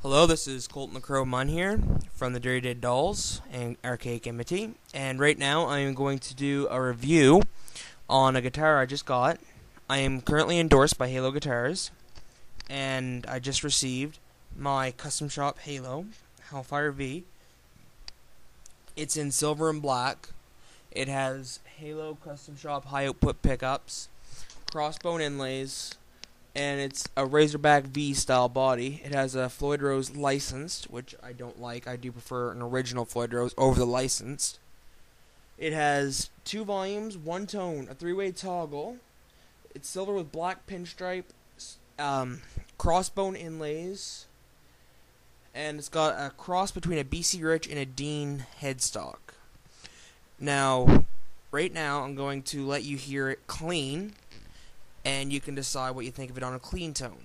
Hello, this is Colton the Crow Munn here from the Dirty Dead Dolls and Archaic Enmity, and right now I am going to do a review on a guitar I just got. I am currently endorsed by Halo Guitars, and I just received my custom shop Halo HellFire V. It's in silver and black. It has Halo custom shop high output pickups, crossbone inlays, and it's a Razorback V style body. It has a Floyd Rose licensed, which I don't like. I do prefer an original Floyd Rose over the licensed. It has 2 volumes, 1 tone, a 3-way toggle. It's silver with black pinstripe, crossbone inlays, and it's got a cross between a BC Rich and a Dean headstock. Now, right now, I'm going to let you hear it clean, and you can decide what you think of it on a clean tone.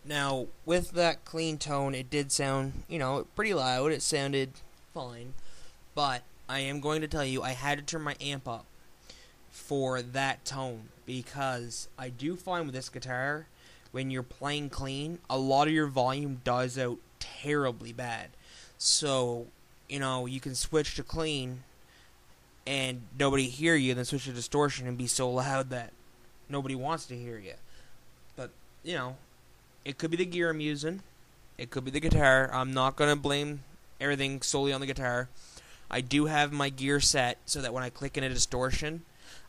Now, with that clean tone, it did sound, pretty loud. It sounded fine. But I am going to tell you, I had to turn my amp up for that tone, because I do find with this guitar, when you're playing clean, a lot of your volume dies out terribly bad. So, you can switch to clean and nobody hear you, then switch to distortion and be so loud that nobody wants to hear you. But, it could be the gear I'm using. It could be the guitar. I'm not going to blame everything solely on the guitar. I do have my gear set so that when I click in a distortion,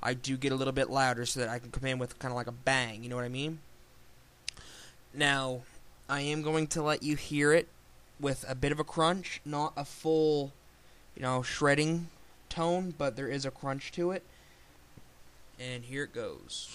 I do get a little bit louder so that I can come in with kind of like a bang. You know what I mean? Now, I am going to let you hear it with a bit of a crunch. Not a full, shredding tone, but there is a crunch to it. And here it goes.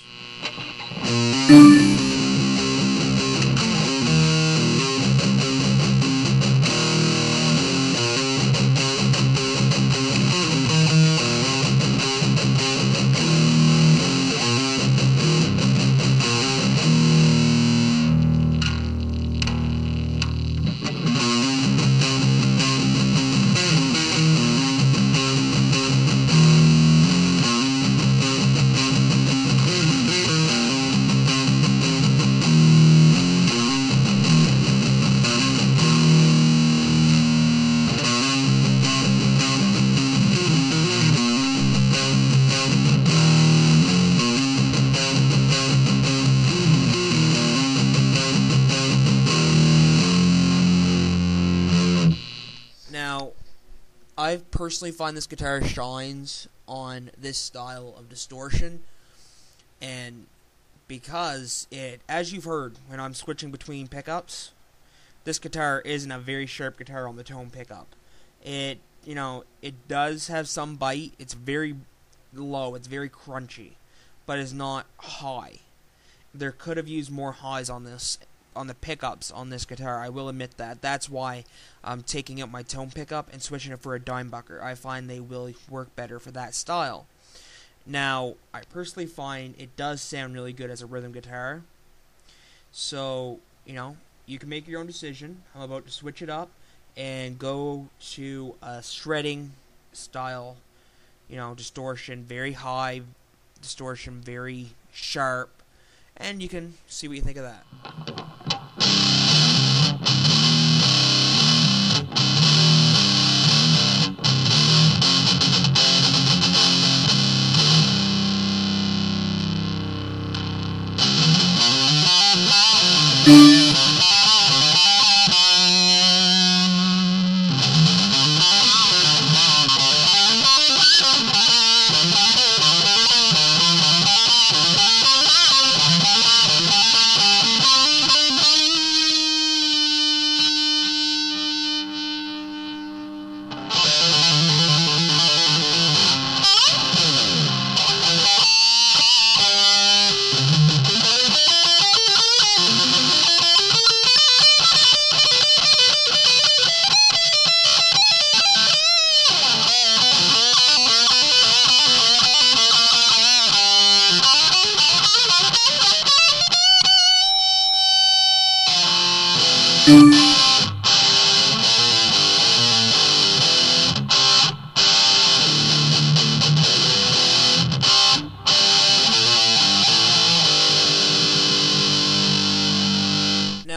Now, I personally find this guitar shines on this style of distortion, and because as you've heard when I'm switching between pickups, this guitar isn't a very sharp guitar on the tone pickup. It does have some bite. It's very low. It's very crunchy, but it's not high. There could have used more highs on the pickups on this guitar. I will admit that. That's why I'm taking out my tone pickup and switching it for a dimebucker. I find they will work better for that style. Now, I personally find it does sound really good as a rhythm guitar. So, you can make your own decision. I'm about to switch it up and go to a shredding style, distortion, very high distortion, very sharp, and you can see what you think of that. Now,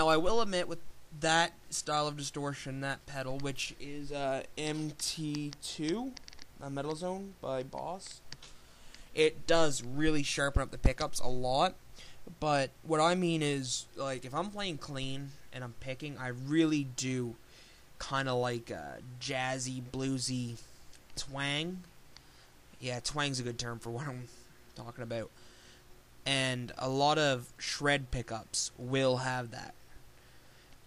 I will admit, with that style of distortion, that pedal, which is MT2, Metal Zone by Boss, it does really sharpen up the pickups a lot. But what I mean is, like, if I'm playing clean and I'm picking, I really do kind of like a jazzy, bluesy twang. Yeah, twang's a good term for what I'm talking about. And a lot of shred pickups will have that.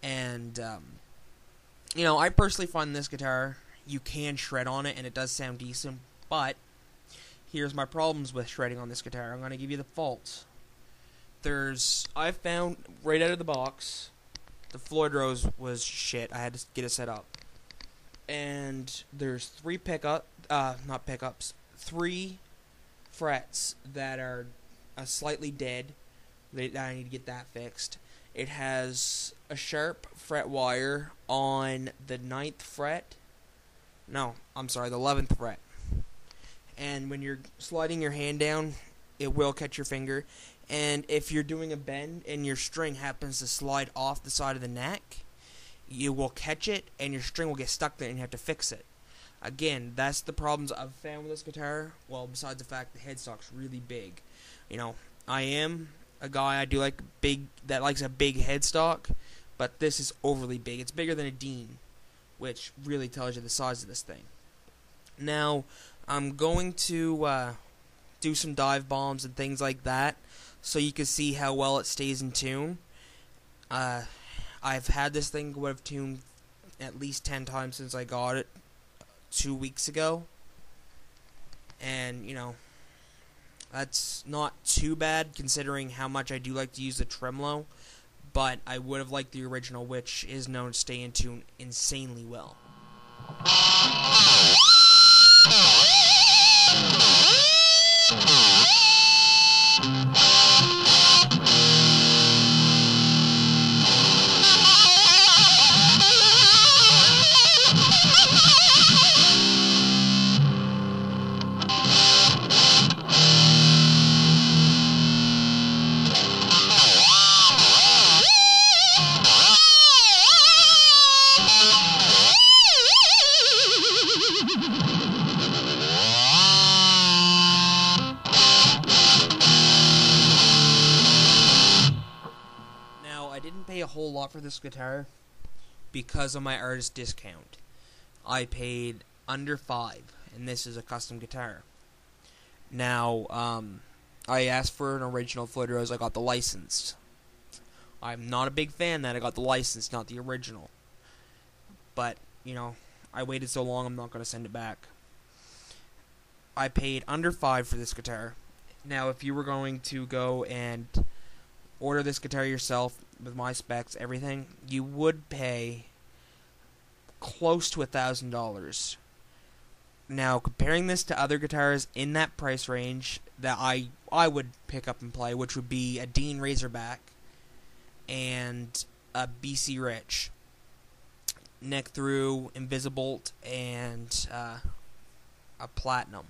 And, you know, I personally find this guitar, you can shred on it, and it does sound decent, but here's my problems with shredding on this guitar. I'm going to give you the faults. I found, right out of the box, the Floyd Rose was shit. I had to get it set up. And there's three frets that are slightly dead. That I need to get that fixed. It has a sharp fret wire on the 9th fret. No, I'm sorry, the 11th fret. And when you're sliding your hand down, it will catch your finger. And if you're doing a bend and your string happens to slide off the side of the neck, you will catch it and your string will get stuck there and you have to fix it. Again, that's the problems I've found with this guitar. Well, besides the fact the headstock's really big. You know, I am a guy, I do like that likes a big headstock, but this is overly big. It's bigger than a Dean, which really tells you the size of this thing. Now, I'm going to do some dive bombs and things like that, so you can see how well it stays in tune. I've had this thing go out of tune at least 10 times since I got it 2 weeks ago. And, you know, that's not too bad considering how much I do like to use the tremolo. But I would have liked the original, which is known to stay in tune insanely well. A whole lot for this guitar because of my artist discount. I paid under $5, and this is a custom guitar. Now, I asked for an original Floyd Rose. I got the licensed. I'm not a big fan that I got the licensed, not the original. But, you know, I waited so long, I'm not going to send it back. I paid under $5 for this guitar. Now, if you were going to go and order this guitar yourself with my specs, everything, you would pay close to $1,000. Now, comparing this to other guitars in that price range that I would pick up and play, which would be a Dean Razorback and a BC Rich, neck through, Invisibolt, and a Platinum,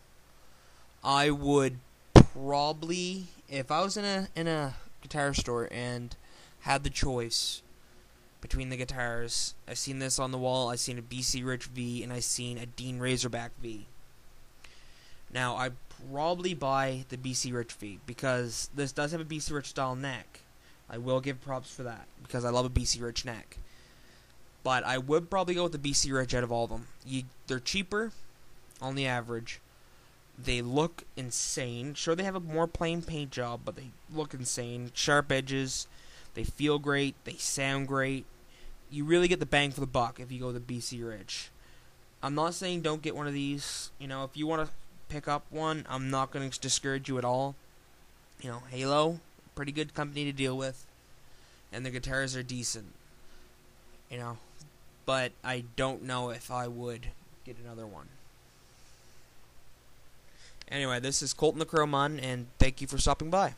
I would probably, if I was in a guitar store and had the choice between the guitars, I've seen this on the wall, I've seen a BC Rich V, and I've seen a Dean Razorback V. Now, I'd probably buy the BC Rich V, because this does have a BC Rich style neck. I will give props for that, because I love a BC Rich neck. But I would probably go with the BC Rich out of all of them. They're cheaper on the average. They look insane. Sure, they have a more plain paint job, but they look insane. Sharp edges. They feel great. They sound great. You really get the bang for the buck if you go with the BC Rich. I'm not saying don't get one of these. You know, if you want to pick up one, I'm not going to discourage you at all. You know, Halo, pretty good company to deal with. And the guitars are decent. You know, but I don't know if I would get another one. Anyway, this is Colton the Crow Mun, and thank you for stopping by.